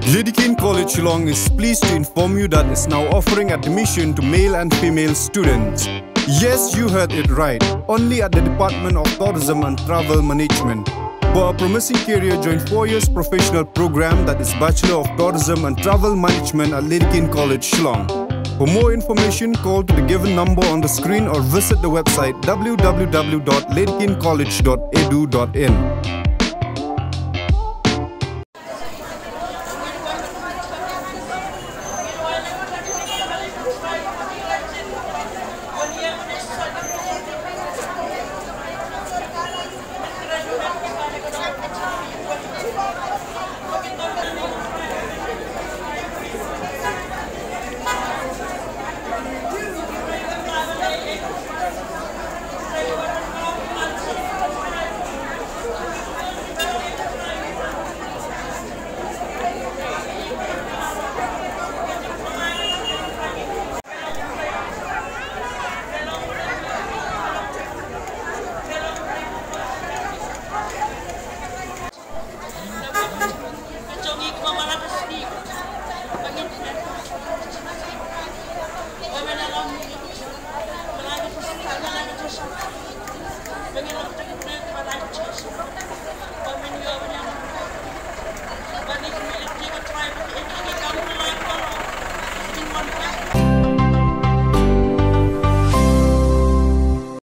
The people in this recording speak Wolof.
King College Shillong is pleased to inform you that it's now offering admission to male and female students. Yes, you heard it right, only at the Department of Tourism and Travel Management. For a promising career, join 4 years professional program that is Bachelor of Tourism and Travel Management at King College Shillong. For more information, call to the given number on the screen or visit the website www.ladykingcollege.edu.in.